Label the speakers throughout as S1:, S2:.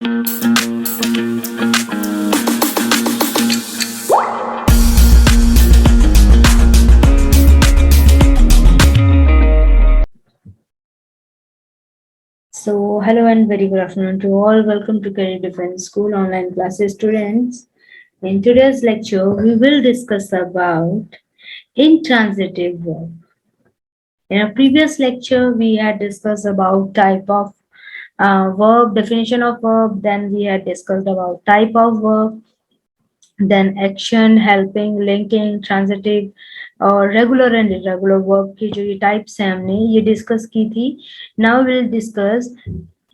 S1: So, hello and very good afternoon to all. Welcome to Career Defense School online classes, students. In today's lecture, we will discuss about intransitive verb. In a previous lecture, we had discussed about type of verb, definition of verb. Then we had discussed about type of verb, then action, helping, linking, transitive और regular and irregular verb की जो ये types हैं हमने ये discuss की थी. Now will discuss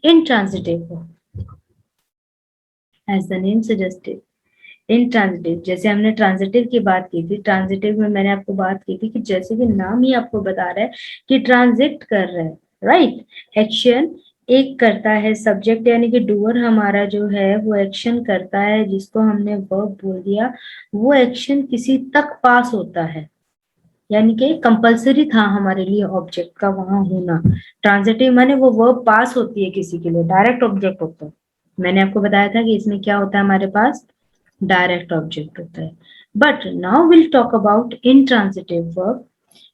S1: intransitive verb. As the name suggested, intransitive, जैसे हमने ट्रांजिटिव की बात की थी, ट्रांजिटिव में मैंने आपको बात की थी कि जैसे कि नाम ही आपको बता रहा है कि ट्रांजिट कर रहा है, राइट. एक्शन एक करता है, सब्जेक्ट यानी कि डूअर हमारा जो है वो एक्शन करता है, जिसको हमने वर्ब बोल दिया, वो एक्शन किसी तक पास होता है, यानी कि कंपलसरी था हमारे लिए ऑब्जेक्ट का वहां होना. ट्रांजिटिव माने वो वर्ब पास होती है किसी के लिए, डायरेक्ट ऑब्जेक्ट होता है. मैंने आपको बताया था कि इसमें क्या होता है, हमारे पास डायरेक्ट ऑब्जेक्ट होता है. But now will talk about intransitive verb.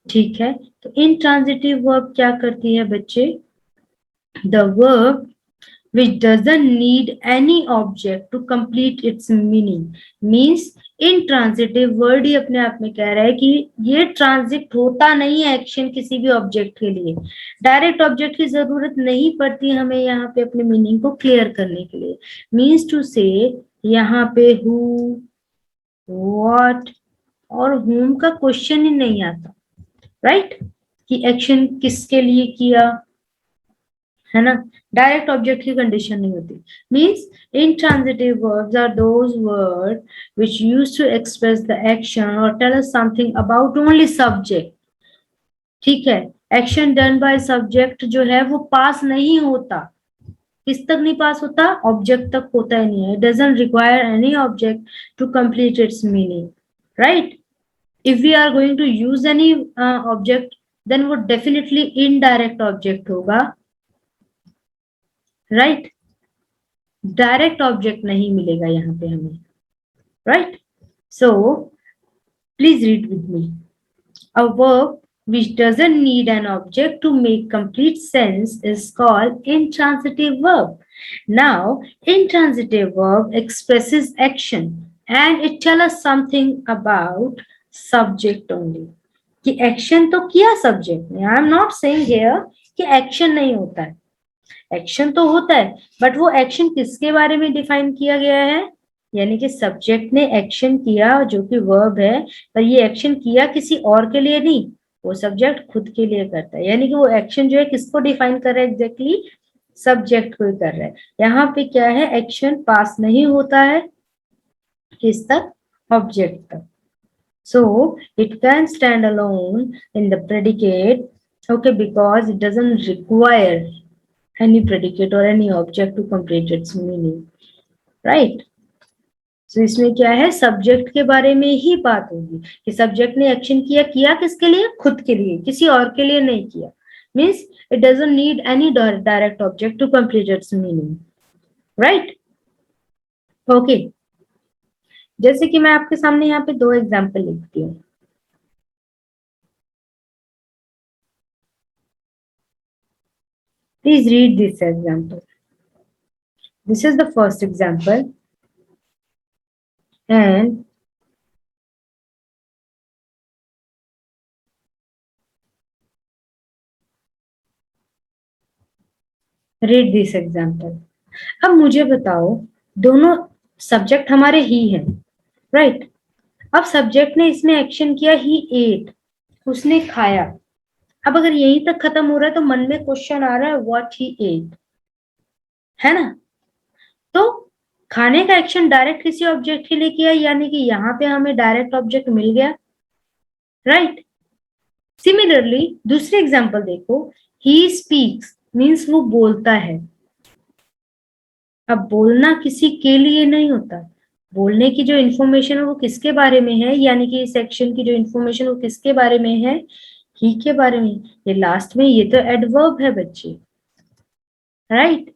S1: ठीक है, तो इनट्रांजिटिव वर्ब क्या करती है बच्चे? The verb which doesn't need any object to complete its meaning. Means intransitive word ही अपने आप में कह रहा है कि ये ट्रांजिट होता नहीं है एक्शन किसी भी ऑब्जेक्ट के लिए. डायरेक्ट ऑब्जेक्ट की जरूरत नहीं पड़ती हमें यहाँ पे अपने मीनिंग को क्लियर करने के लिए. मीन्स टू से यहाँ पे who, what और whom का क्वेश्चन ही नहीं आता, राइट, कि एक्शन किसके लिए किया, है ना. डायरेक्ट ऑब्जेक्ट की कंडीशन नहीं होती. Means intransitive verbs are those words which used to express the action or tell us something about only subject. ठीक है, एक्शन डन बाय सब्जेक्ट जो है वो पास नहीं होता. किस तक नहीं पास होता? ऑब्जेक्ट तक होता ही नहीं है. It doesn't require any object to complete its meaning, right? If we are going to use any object, then वो definitely indirect object होगा, राइट. डायरेक्ट ऑब्जेक्ट नहीं मिलेगा यहाँ पे हमें, right. So please read with me. A verb which doesn't need an object to make complete sense is called intransitive verb. Now, intransitive verb expresses action and it tells us something about subject only. कि action तो किया subject ने. I am not saying here कि action नहीं होता है, action तो होता है, बट वो एक्शन किसके बारे में डिफाइन किया गया है, यानी कि सब्जेक्ट ने एक्शन किया जो कि वर्ब है, पर ये एक्शन किया किसी और के लिए नहीं, वो सब्जेक्ट खुद के लिए करता है. यानी कि वो एक्शन जो है किसको डिफाइन कर रहा है, एग्जैक्टली सब्जेक्ट को कर रहा है. यहाँ पे क्या है, एक्शन पास नहीं होता है किस तक, ऑब्जेक्ट तक. So it can stand alone in the predicate, okay, because it doesn't require any predicate or any object to complete its meaning, right? So इसमें क्या है, सब्जेक्ट के बारे में ही बात होगी कि सब्जेक्ट ने एक्शन किया, किया किसके लिए, खुद के लिए, किसी और के लिए नहीं किया. Means it doesn't need any direct object to complete its meaning, right. Okay, जैसे कि मैं आपके सामने यहाँ पे दो एग्जाम्पल लिखती हूँ. Please read this example. This is the first example, and read this example. अब मुझे बताओ, दोनों सब्जेक्ट हमारे ही हैं, राइट. अब सब्जेक्ट ने इसमें एक्शन किया, ही एट, उसने खाया. अब अगर यहीं तक खत्म हो रहा है तो मन में क्वेश्चन आ रहा है व्हाट ही एट, है ना. तो खाने का एक्शन डायरेक्ट किसी ऑब्जेक्ट के लिए किया, यानी कि यहाँ पे हमें डायरेक्ट ऑब्जेक्ट मिल गया, राइट. सिमिलरली दूसरे एग्जाम्पल देखो, ही स्पीक्स मीन्स वो बोलता है. अब बोलना किसी के लिए नहीं होता, बोलने की जो इन्फॉर्मेशन है वो किसके बारे में है, यानी कि इस सेक्शन की जो इन्फॉर्मेशन वो किसके बारे में है, ही के बारे में. ये लास्ट में ये तो एडवर्ब है बच्चे, right.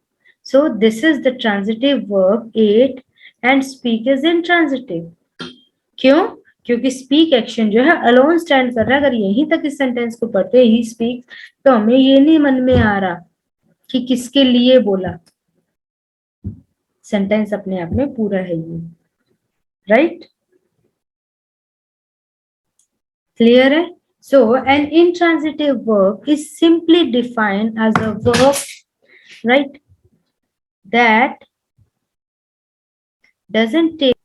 S1: So this is the transitive verb ate and speak is intransitive. क्यों? क्योंकि speak action जो है alone stand कर रहा है. अगर यहीं तक इस sentence को पढ़ते ही speak, तो हमें ये नहीं मन में आ रहा कि किसके लिए बोला. सेंटेंस अपने आप में पूरा है ये, राइट? क्लियर है? So an intransitive verb is simply defined as a verb, right, that doesn't take.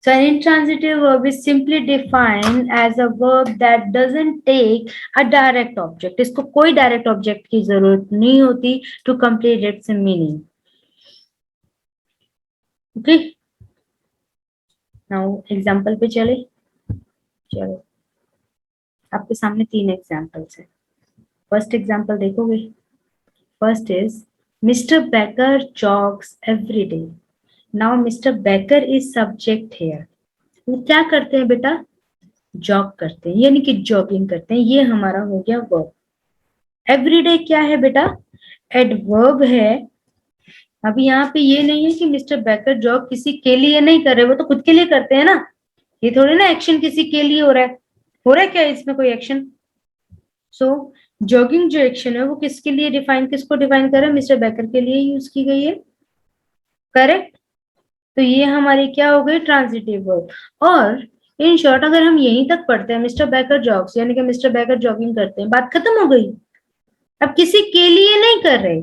S1: So an intransitive verb is simply defined as a verb that doesn't take a direct object. इसको कोई direct object की जरूरत नहीं होती to complete its meaning. Okay? Now example पे चले. चलो, आपके सामने 3 एग्जाम्पल्स है. फर्स्ट एग्जाम्पल देखोगे. First is mister baker जॉग्स every day. Now mister baker is subject here. वो क्या करते हैं बेटा? जॉग करते हैं, यानी कि जॉगिंग करते हैं. ये हमारा हो गया वर्ब. एवरीडे क्या है बेटा? एडवर्ब है. अभी यहाँ पे ये नहीं है कि मिस्टर बेकर जॉग किसी के लिए नहीं कर रहे, वो तो खुद के लिए करते हैं ना. ये थोड़ी ना एक्शन किसी के लिए हो रहा है. हो रहा है क्या इसमें कोई एक्शन? सो जॉगिंग जो एक्शन है वो किसके लिए डिफाइन, किसको डिफाइन कर रहा है? मिस्टर बेकर के लिए यूज की गई है. करेक्ट? तो ये हमारी क्या हो गई? Transitive verb. और इन शॉर्ट अगर हम यहीं तक पढ़ते हैं मिस्टर बेकर जॉग्स, यानी कि मिस्टर बेकर जॉगिंग करते हैं, बात खत्म हो गई. अब किसी के लिए नहीं कर रहे.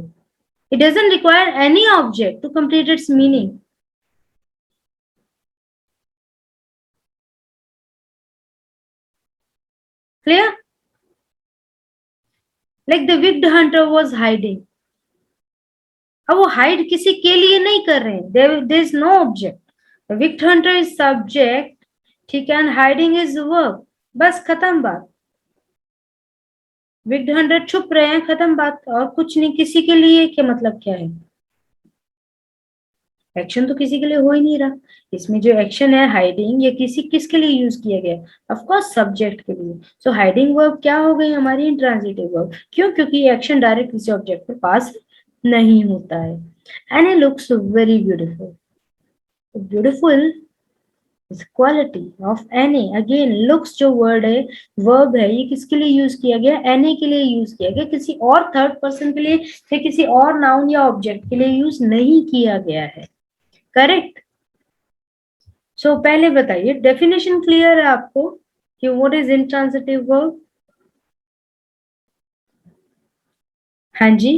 S1: It doesn't require any object to complete its meaning. Clear? Like the wicked hunter was hiding. अब वो हाइड किसी के लिए नहीं कर रहे हैं. There is no object. The wicked hunter is subject, ठीक है, एंड हाइडिंग इज वर्ब. बस खत्म बात. विक्ड हंटर छुप रहे हैं, खत्म बात. और कुछ नहीं. किसी के लिए क्या मतलब क्या है? एक्शन तो किसी के लिए हो ही नहीं रहा. इसमें जो एक्शन है हाइडिंग, ये किसके लिए यूज किया गया? ऑफ कोर्स सब्जेक्ट के लिए. सो हाइडिंग वर्ब क्या हो गई हमारी? Intransitive verb. क्यों? क्योंकि ये एक्शन डायरेक्ट किसी ऑब्जेक्ट के पास नहीं होता है. And it looks very beautiful. Beautiful is quality of any. again looks जो वर्ड है, वर्ब है, ये किसके लिए यूज किया गया? any के लिए यूज किया गया. किसी और थर्ड पर्सन के लिए या किसी और नाउन या ऑब्जेक्ट के लिए यूज नहीं किया गया है. करेक्ट? सो पहले बताइए, डेफिनेशन क्लियर है आपको कि व्हाट इज इंट्रांजिटिव वर्ब? हाँ जी.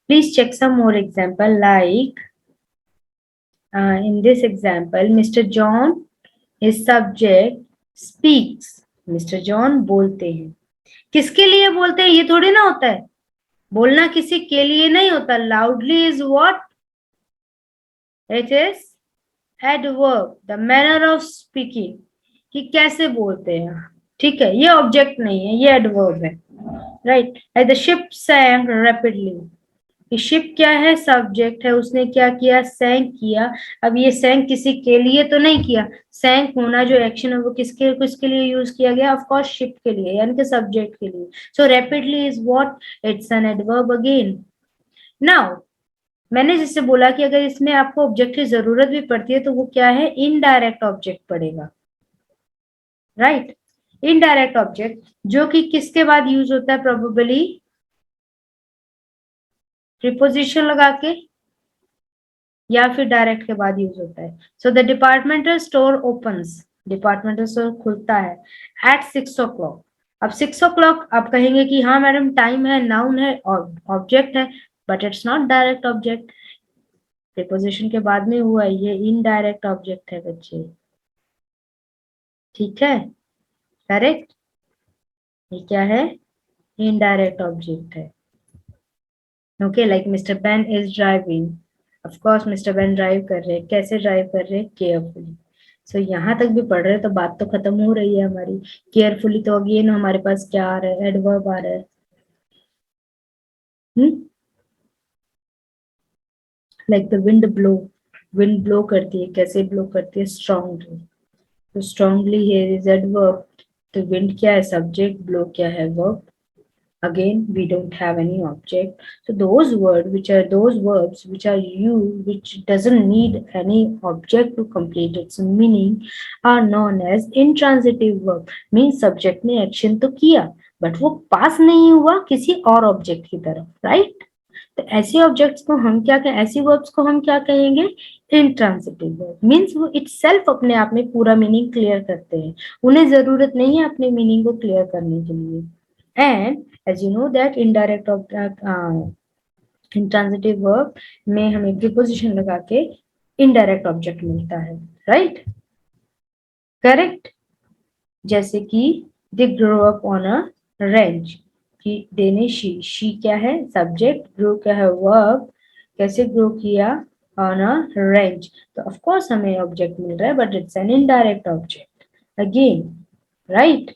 S1: Please check some more example. Like in this example, Mr. John is subject, speaks. Mr. John बोलते हैं. किसके लिए बोलते हैं? ये थोड़ी ना होता है. बोलना किसी के लिए नहीं होता. Loudly is what? It is adverb, the manner of speaking. कि कैसे बोलते हैं. ठीक है, ये ऑब्जेक्ट नहीं है, ये एडवर्ब है. Right? The ship sank rapidly. Ship क्या है? सब्जेक्ट है. उसने क्या किया? सैंक किया. अब ये सैंक किसी के लिए तो नहीं किया. सैंक होना जो एक्शन है वो किसके लिए यूज किया गया? ऑफ कोर्स शिप के लिए, यानी कि सब्जेक्ट के लिए. So rapidly is what? It's an adverb again. Now मैंने जिससे बोला कि अगर इसमें आपको ऑब्जेक्ट की जरूरत भी पड़ती है तो वो क्या है? इनडायरेक्ट ऑब्जेक्ट पड़ेगा. राइट? इनडायरेक्ट ऑब्जेक्ट जो कि किसके बाद यूज होता है? प्रोबेबली प्रीपोजिशन लगा के या फिर डायरेक्ट के बाद यूज होता है. So the departmental store opens. Departmental store खुलता है एट 6 o'clock. अब 6 o'clock आप कहेंगे कि हाँ मैडम टाइम है, नाउन है, ऑब्जेक्ट है, but it's not direct object. Preposition के बाद में हुआ, ये इनडायरेक्ट ऑब्जेक्ट है बच्चे. ठीक है? करेक्ट? ये क्या है? इनडायरेक्ट ऑब्जेक्ट है. Okay, like mister Ben is driving. Of course mister Ben drive कर रहे हैं. कैसे ड्राइव कर रहे हैं? केयरफुली. सो यहाँ तक भी पढ़ रहे हैं तो बात तो खत्म हो रही है हमारी. केयरफुली तो अगेन हमारे पास क्या आ रहा है? एडवर्ब आ रहा है. Like the wind blow. Wind blow करती है. कैसे ब्लो करती है? स्ट्रांगली. तो स्ट्रांगली हियर इज एडवर्ब. तो विंड क्या है? सब्जेक्ट. ब्लो क्या है? Verb. Again, we don't have any object. So those verbs which are used, which doesn't need any object to complete its meaning, are known as intransitive verb. Means subject ने action तो किया, but वो pass नहीं हुआ किसी और object की तरफ, right? तो ऐसे ऑब्जेक्ट्स को हम क्या कहें, ऐसी वर्ब्स को हम क्या कहेंगे, इंट्रांसिटिव वर्ब। मीन्स वो इटसेल्फ अपने आप में पूरा मीनिंग क्लियर करते हैं, उन्हें जरूरत नहीं है अपने मीनिंग को क्लियर करने के लिए। And as you know that indirect intransitive verb में हमें प्रीपोजिशन लगा के इनडायरेक्ट ऑब्जेक्ट मिलता है, राइट? करेक्ट। जैसे कि they grow up on a range, कि देने शी क्या है सब्जेक्ट, ग्रो क्या है वर्ब, कैसे ग्रो किया, ऑन अ रेंज। तो ऑफ कोर्स हमें ऑब्जेक्ट मिल रहा है, but it's an indirect object again, right?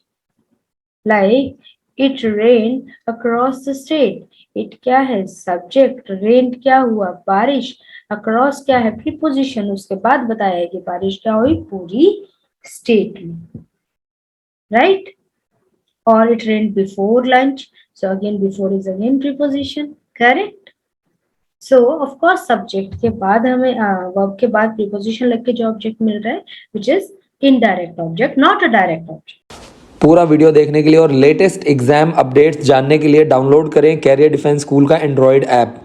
S1: Like it rain across the state, it क्या है सब्जेक्ट, रेन क्या हुआ बारिश, अक्रॉस क्या है प्रीपोजिशन, उसके बाद बताया है कि बारिश क्या हुई पूरी स्टेट में, right? Or it rained before lunch, so again before is again preposition, correct? So of course subject के बाद हमें verb के बाद preposition लग के जो object मिल रहा है which is indirect object, not a direct object।
S2: पूरा वीडियो देखने के लिए और लेटेस्ट एग्जाम अपडेट्स जानने के लिए डाउनलोड करें कैरियर डिफेंस स्कूल का एंड्रॉयड ऐप।